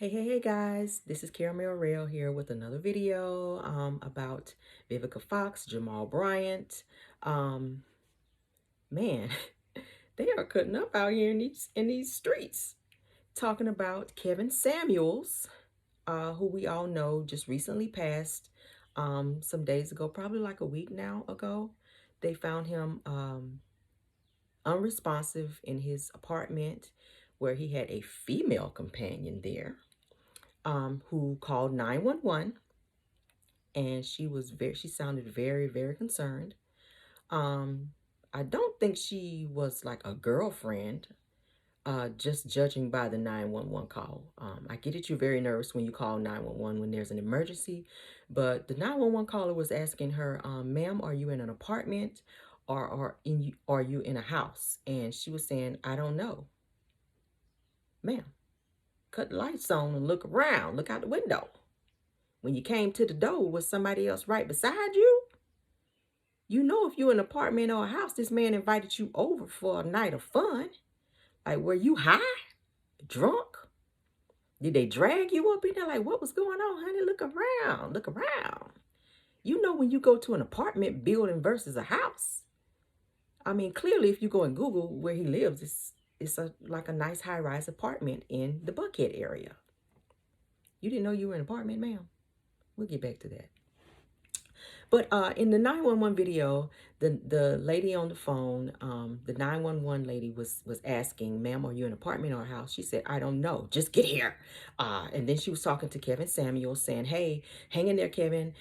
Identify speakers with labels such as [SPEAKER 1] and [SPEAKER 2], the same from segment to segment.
[SPEAKER 1] Hey guys, this is Caramel Rail here with another video about Vivica Fox, Jamal Bryant. Um, man, they are cutting up out here in these streets. Talking about Kevin Samuels, who we all know just recently passed some days ago, probably like a week now ago. They found him unresponsive in his apartment where he had a female companion there. Who called 911, and she sounded very concerned. Um, I don't think she was like a girlfriend, just judging by the 911 call. I get it, you're very nervous when you call 911 when there's an emergency, but the 911 caller was asking her, ma'am, are you in an apartment are you in a house? And she was saying, I don't know. Ma'am, cut the lights on and look around, look out the window. When you came to the door, was somebody else right beside you? You know, if you're in an apartment or a house, this man invited you over for a night of fun. Like, were you high? Drunk? Did they drag you up in there? Like, what was going on, honey? Look around. Look around. You know, when you go to an apartment building versus a house, I mean, clearly, if you go and Google where he lives, it's like a nice high-rise apartment in the Buckhead area. You didn't know you were in an apartment, ma'am? We'll get back to that. But in the 911 video, the lady on the phone, the 911 lady was asking, ma'am, are you in an apartment or a house? She said, I don't know. Just get here. And then she was talking to Kevin Samuels saying, hey, hang in there, Kevin.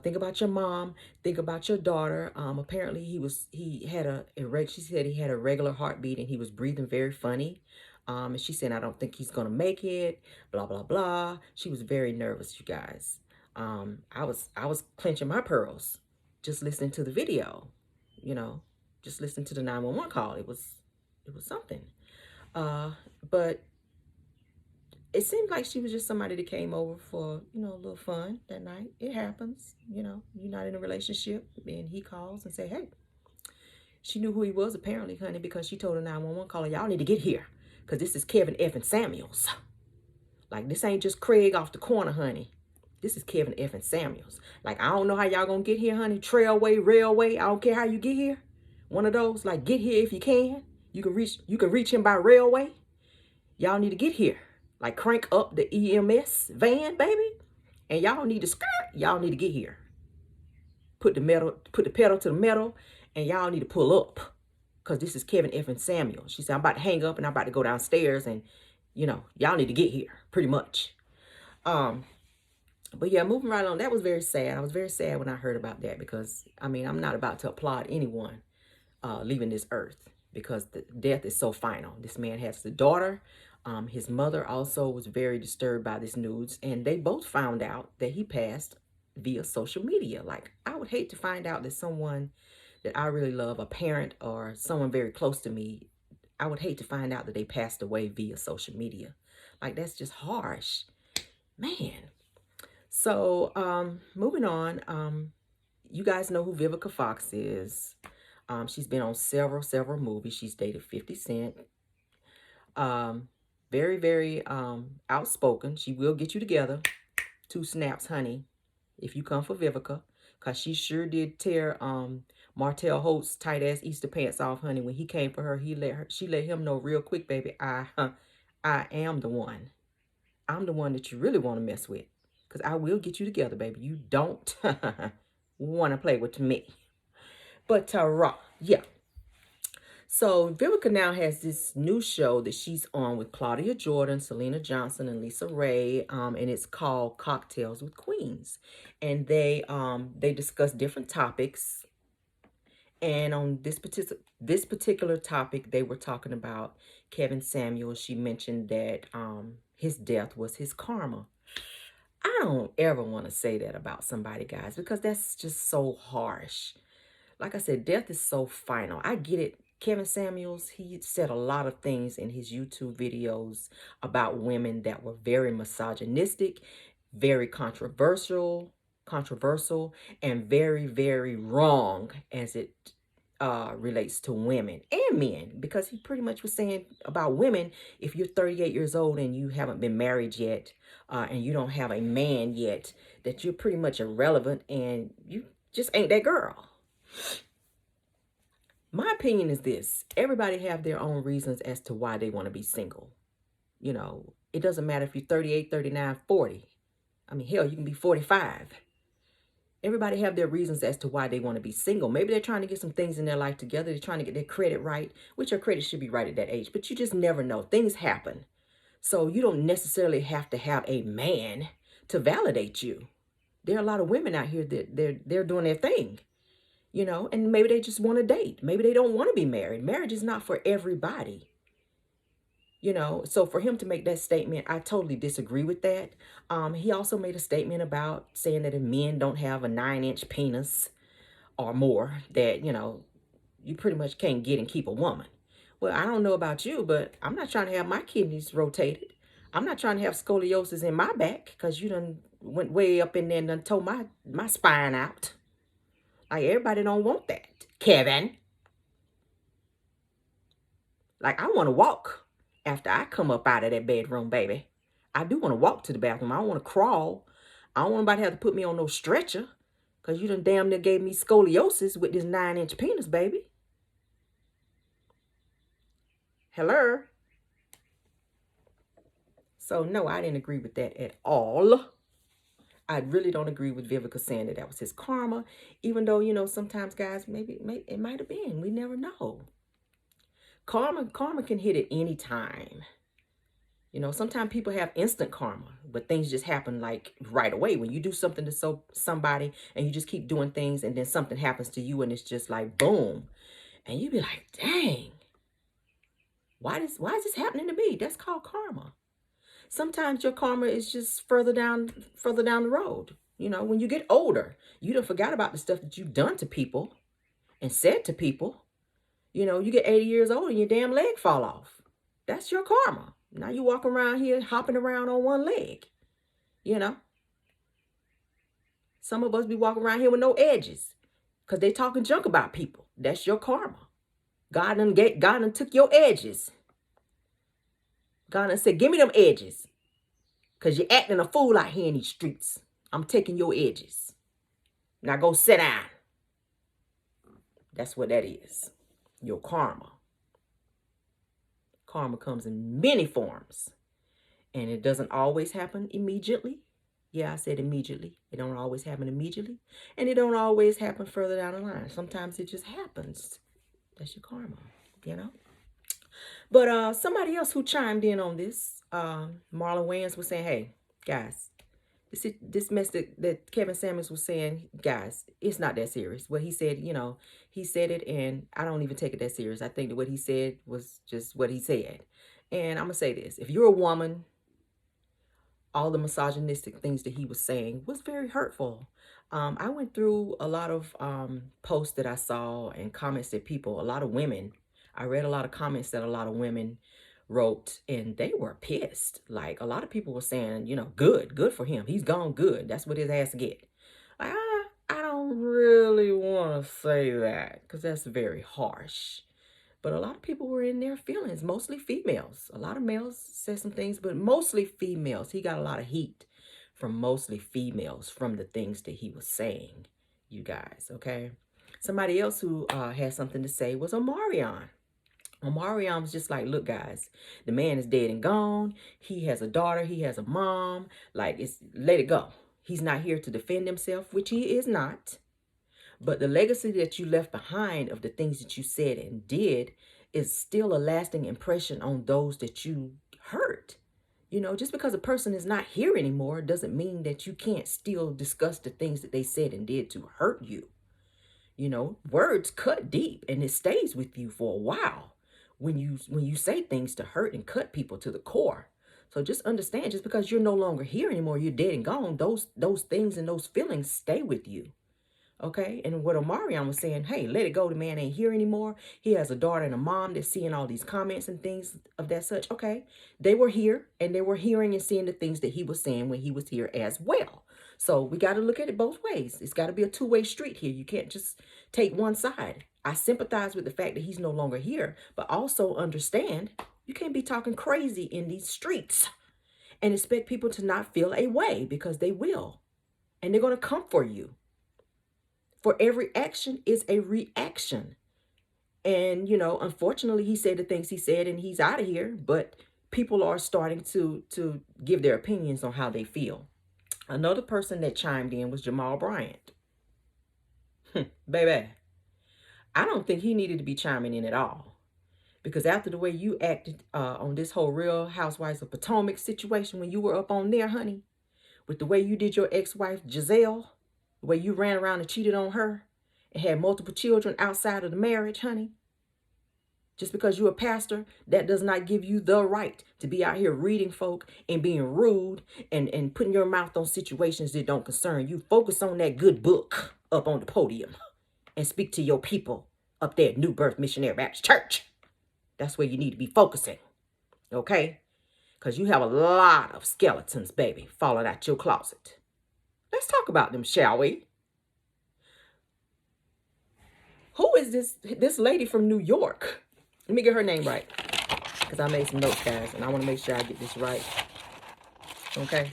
[SPEAKER 1] Think about your mom. Think about your daughter. Apparently she said he had a regular heartbeat and he was breathing very funny. And she said, I don't think he's going to make it, blah, blah, blah. She was very nervous, you guys. I was clenching my pearls just listening to the video, you know, just listening to the 911 call. It was something. But it seemed like she was just somebody that came over for, a little fun that night. It happens, you're not in a relationship and he calls and say, hey, she knew who he was apparently, honey, because she told the 911 caller, y'all need to get here because this is Kevin Effin Samuels. Like, this ain't just Craig off the corner, honey. This is Kevin Effin Samuels. Like, I don't know how y'all gonna get here, honey. Trailway, railway, I don't care how you get here. One of those, like, get here if you can. You can reach him by railway. Y'all need to get here. Like, crank up the EMS van, baby. And y'all need to skirt. Y'all need to get here. Put the pedal to the metal, and y'all need to pull up. Because this is Kevin Effin Samuels. She said, I'm about to hang up and I'm about to go downstairs, and y'all need to get here, pretty much. But yeah, moving right on, that was very sad. I was very sad when I heard about that because, I mean, I'm not about to applaud anyone leaving this earth because the death is so final. This man has the daughter. His mother also was very disturbed by this news, and they both found out that he passed via social media. Like, I would hate to find out that someone that I really love, a parent or someone very close to me, I would hate to find out that they passed away via social media. Like, that's just harsh. Man. So, moving on, you guys know who Vivica Fox is. She's been on several movies. She's dated 50 Cent. Very outspoken. She will get you together. 2 snaps, honey, if you come for Vivica. Because she sure did tear Martell Holt's tight-ass Easter pants off, honey. When he came for her, she let him know real quick, baby, I am the one. I'm the one that you really want to mess with. Because I will get you together, baby. You don't want to play with me. But, yeah. So, Vivica now has this new show that she's on with Claudia Jordan, Selena Johnson, and Lisa Ray. And it's called Cocktails with Queens. And they discuss different topics. And on this particular topic, they were talking about Kevin Samuels. She mentioned that his death was his karma. I don't ever want to say that about somebody, guys, because that's just so harsh. Like I said, death is so final. I get it. Kevin Samuels, he said a lot of things in his YouTube videos about women that were very misogynistic, very controversial, and very wrong as it relates to women and men, because he pretty much was saying about women, if you're 38 years old and you haven't been married yet, and you don't have a man yet, that you're pretty much irrelevant and you just ain't that girl. My opinion is this: everybody have their own reasons as to why they want to be single. You know, it doesn't matter if you're 38, 39, 40. I mean, hell, you can be 45. Everybody have their reasons as to why they want to be single. Maybe they're trying to get some things in their life together. They're trying to get their credit right, which your credit should be right at that age. But you just never know. Things happen. So you don't necessarily have to have a man to validate you. There are a lot of women out here that they're doing their thing, you know, and maybe they just want to date. Maybe they don't want to be married. Marriage is not for everybody. You know, so for him to make that statement, I totally disagree with that. He also made a statement about saying that if men don't have a 9-inch penis or more, that, you know, you pretty much can't get and keep a woman. Well, I don't know about you, but I'm not trying to have my kidneys rotated. I'm not trying to have scoliosis in my back because you done went way up in there and done tore my spine out. Like, everybody don't want that, Kevin. Like, I want to walk after I come up out of that bedroom, baby. I do want to walk to the bathroom. I don't want to crawl. I don't want anybody to have to put me on no stretcher because you done damn near gave me scoliosis with this 9-inch penis, baby. Hello? So, no, I didn't agree with that at all. I really don't agree with Vivica saying that was his karma, even though, you know, sometimes, guys, maybe it might have been. We never know. Karma can hit at any time. You know, sometimes people have instant karma, but things just happen like right away. When you do something to somebody and you just keep doing things and then something happens to you and it's just like boom. And you be like, dang, why is this happening to me? That's called karma. Sometimes your karma is just further down the road. You know, when you get older, you done forgot about the stuff that you've done to people and said to people. You know, you get 80 years old and your damn leg fall off. That's your karma. Now you walk around here hopping around on one leg. You know. Some of us be walking around here with no edges because they talking junk about people. That's your karma. God done took your edges. God done said, give me them edges. Because you're acting a fool out here in these streets. I'm taking your edges. Now go sit down. That's what that is. Your karma. Karma comes in many forms. And it doesn't always happen immediately. Yeah, I said immediately. It don't always happen immediately. And it don't always happen further down the line. Sometimes it just happens. That's your karma, you know. But somebody else who chimed in on this, Marlon Wayans, was saying, hey, guys, this mess that Kevin Samuels was saying, guys, it's not that serious. What he said, you know, he said it, and I don't even take it that serious. I think that what he said was just what he said. And I'm going to say this. If you're a woman, all the misogynistic things that he was saying was very hurtful. I went through a lot of posts that I saw and comments that a lot of women, I read a lot of comments that a lot of women wrote, and they were pissed. Like, a lot of people were saying, you know, good for him. He's gone good. That's what his ass get. Like, I don't really want to say that because that's very harsh. But a lot of people were in their feelings, mostly females. A lot of males said some things, but mostly females. He got a lot of heat from mostly females from the things that he was saying, you guys, okay? Somebody else who had something to say was Omarion. Omarion was just like, look, guys, the man is dead and gone. He has a daughter. He has a mom. Like, let it go. He's not here to defend himself, which he is not. But the legacy that you left behind of the things that you said and did is still a lasting impression on those that you hurt. You know, just because a person is not here anymore doesn't mean that you can't still discuss the things that they said and did to hurt you. You know, words cut deep and it stays with you for a while when you say things to hurt and cut people to the core. So just understand, just because you're no longer here anymore, you're dead and gone, those things and those feelings stay with you. Okay, and what Omarion was saying, hey, let it go. The man ain't here anymore. He has a daughter and a mom that's seeing all these comments and things of that such. Okay, they were here and they were hearing and seeing the things that he was saying when he was here as well. So we got to look at it both ways. It's got to be a two-way street here. You can't just take one side. I sympathize with the fact that he's no longer here, but also understand you can't be talking crazy in these streets and expect people to not feel a way, because they will. And they're going to come for you. For every action is a reaction. And, you know, unfortunately, he said the things he said and he's out of here. But people are starting to give their opinions on how they feel. Another person that chimed in was Jamal Bryant. Baby, I don't think he needed to be chiming in at all. Because after the way you acted on this whole Real Housewives of Potomac situation when you were up on there, honey, with the way you did your ex-wife, Giselle, the way you ran around and cheated on her and had multiple children outside of the marriage, honey. Just because you're a pastor, that does not give you the right to be out here reading folk and being rude and putting your mouth on situations that don't concern you. Focus on that good book up on the podium and speak to your people up there at New Birth Missionary Baptist Church. That's where you need to be focusing, okay? Because you have a lot of skeletons, baby, falling out your closet. Let's talk about them, shall we? Who is this lady from New York? Let me get her name right, because I made some notes, guys, and I want to make sure I get this right, okay?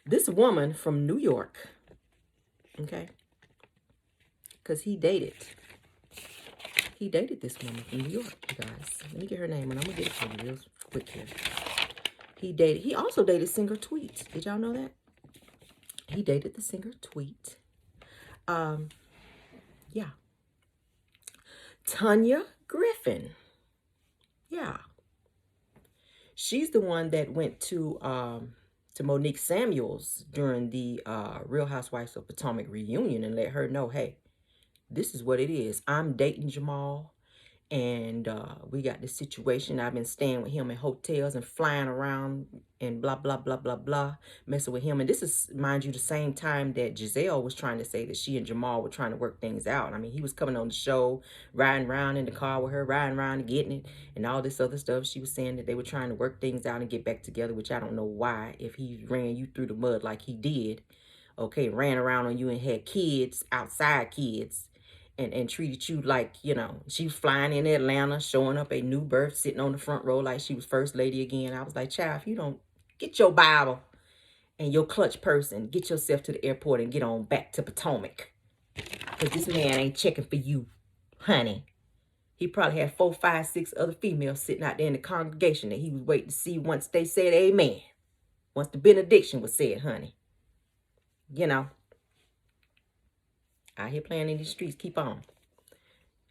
[SPEAKER 1] This woman from New York, okay, because he dated this woman from New York, you guys. Let me get her name, and I'm going to get it for you real quick here. He also dated singer Tweet. Did y'all know that? He dated the singer Tweet. Yeah. Tanya Griffin. Yeah. She's the one that went to Monique Samuels during the Real Housewives of Potomac reunion and let her know, hey, this is what it is. I'm dating Jamal, and we got this situation. I've been staying with him in hotels and flying around and blah, blah, blah, blah, blah, messing with him. And this is, mind you, the same time that Giselle was trying to say that she and Jamal were trying to work things out. I mean, he was coming on the show, riding around in the car with her, riding around and getting it, and all this other stuff. She was saying that they were trying to work things out and get back together, which I don't know why, if he ran you through the mud like he did, okay, ran around on you and had kids, outside kids, and treated you like, you know, she was flying in Atlanta, showing up a New Birth, sitting on the front row like she was first lady again. I was like, child, if you don't get your Bible and your clutch purse and get yourself to the airport and get on back to Potomac, because this man ain't checking for you, honey. He probably had 4, 5, 6 other females sitting out there in the congregation that he was waiting to see once they said amen. Once the benediction was said, honey. You know. Out here playing in these streets, keep on.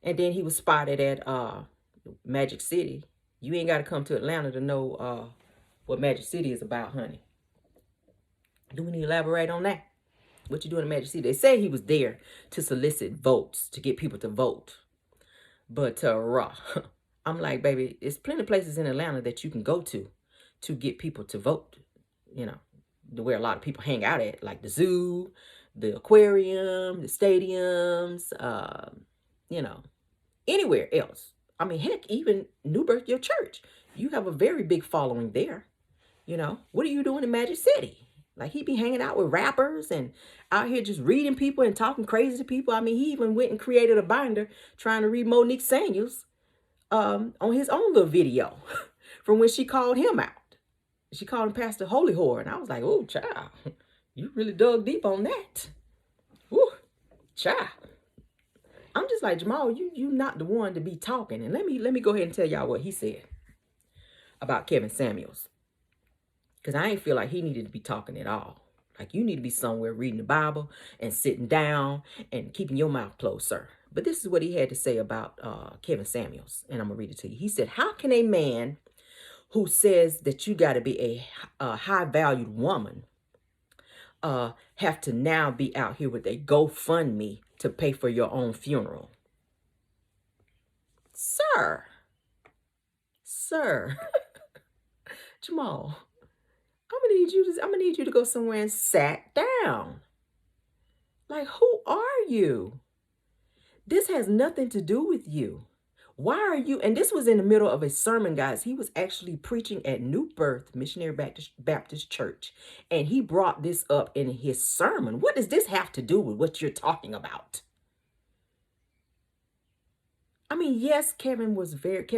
[SPEAKER 1] And then he was spotted at Magic City. You ain't got to come to Atlanta to know what Magic City is about, honey. Do we need to elaborate on that? What you doing in Magic City? They say he was there to solicit votes, to get people to vote. But I'm like, baby, there's plenty of places in Atlanta that you can go to get people to vote. You know, where a lot of people hang out at, like the zoo, the aquarium, the stadiums, you know, anywhere else. I mean, heck, even New Birth, your church. You have a very big following there. You know, what are you doing in Magic City? Like, he be hanging out with rappers and out here just reading people and talking crazy to people. I mean, he even went and created a binder trying to read Monique Samuels on his own little video from when she called him out. She called him Pastor Holy Whore. And I was like, oh, child. You really dug deep on that. Woo, child. I'm just like, Jamal, you not the one to be talking. And let me go ahead and tell y'all what he said about Kevin Samuels. Because I ain't feel like he needed to be talking at all. Like, you need to be somewhere reading the Bible and sitting down and keeping your mouth closed, sir. But this is what he had to say about Kevin Samuels. And I'm going to read it to you. He said, how can a man who says that you got to be a high-valued woman have to now be out here with a GoFundMe to pay for your own funeral? Sir, Jamal, I'm gonna need you to go somewhere and sat down. Like, who are you? This has nothing to do with you. Why are you, and this was in the middle of a sermon, guys. He was actually preaching at New Birth Missionary Baptist Church. And he brought this up in his sermon. What does this have to do with what you're talking about? I mean, yes, Kevin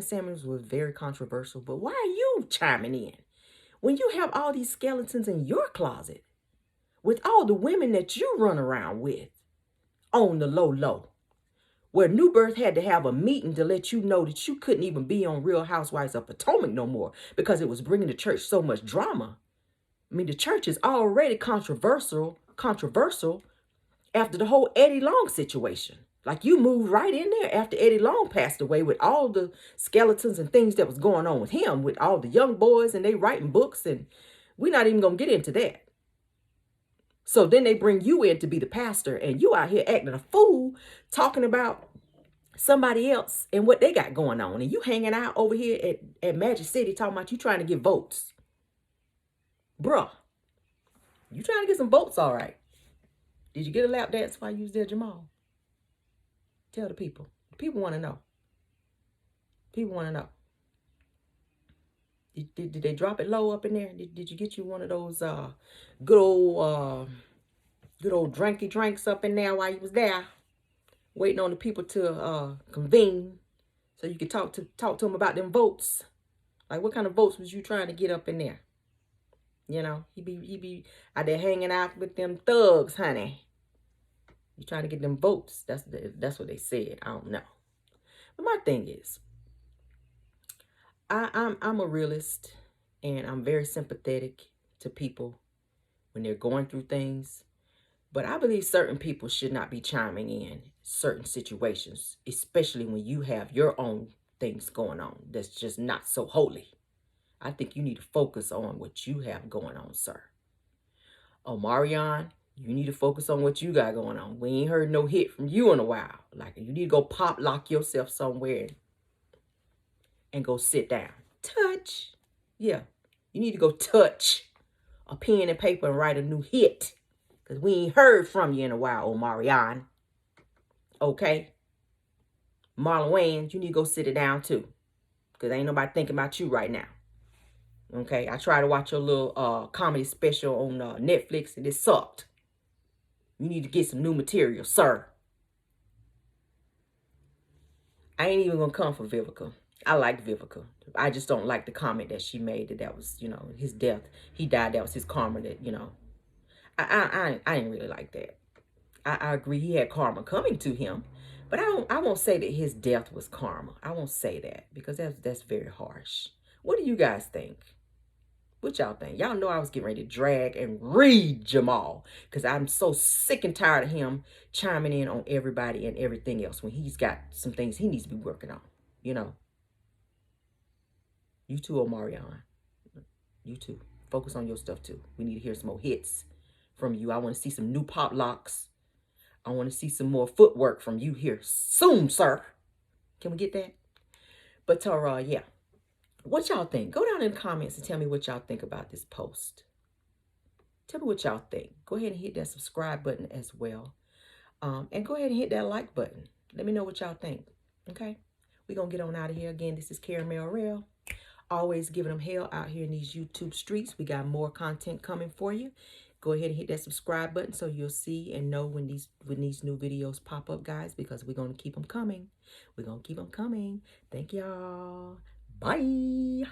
[SPEAKER 1] Samuels was very controversial, but why are you chiming in? When you have all these skeletons in your closet with all the women that you run around with on the low, where New Birth had to have a meeting to let you know that you couldn't even be on Real Housewives of Potomac no more because it was bringing the church so much drama. I mean, the church is already controversial after the whole Eddie Long situation. Like, you moved right in there after Eddie Long passed away with all the skeletons and things that was going on with him, with all the young boys and they writing books, and we're not even going to get into that. So then they bring you in to be the pastor, and you out here acting a fool, talking about somebody else and what they got going on. And you hanging out over here at Magic City talking about you trying to get votes. Bruh, you trying to get some votes, all right. Did you get a lap dance while you was there, Jamal? Tell the people. The people want to know. People want to know. Did they drop it low up in there? Did you get you one of those good old drinky drinks up in there while you was there, waiting on the people to convene so you could talk to them about them votes? Like, what kind of votes was you trying to get up in there? You know, he be out there hanging out with them thugs, honey. You trying to get them votes? That's what they said. I don't know. But my thing is, I'm a realist, and I'm very sympathetic to people when they're going through things. But I believe certain people should not be chiming in certain situations, especially when you have your own things going on that's just not so holy. I think you need to focus on what you have going on, sir. Omarion, you need to focus on what you got going on. We ain't heard no hit from you in a while. Like, you need to go lock yourself somewhere and go sit down. Touch. Yeah, you need to go touch a pen and paper and write a new hit. Because we ain't heard from you in a while, Omarion. Okay? Marlon Wayans, you need to go sit it down too. Because ain't nobody thinking about you right now. Okay? I tried to watch your little comedy special on Netflix, and it sucked. You need to get some new material, sir. I ain't even going to come for Vivica. I like Vivica. I just don't like the comment that she made that was, you know, his death. He died. That was his karma that, you know. I didn't really like that. I agree he had karma coming to him, but I won't say that his death was karma. I won't say that because that's very harsh. What do you guys think? What y'all think? Y'all know I was getting ready to drag and read Jamal because I'm so sick and tired of him chiming in on everybody and everything else when he's got some things he needs to be working on. You know. You too, Omarion. You too. Focus on your stuff too. We need to hear some more hits from you. I want to see some new pop locks. I want to see some more footwork from you here soon, sir. Can we get that? But yeah. What y'all think? Go down in the comments and tell me what y'all think about this post. Tell me what y'all think. Go ahead and hit that subscribe button as well. And go ahead and hit that like button. Let me know what y'all think. Okay? We're going to get on out of here. Again, this is Caramel Rel. Always giving them hell out here in these YouTube streets. We got more content coming for you. Go ahead and hit that subscribe button so you'll see and know when these new videos pop up, guys, because we're going to keep them coming. We're going to keep them coming. Thank y'all. Bye.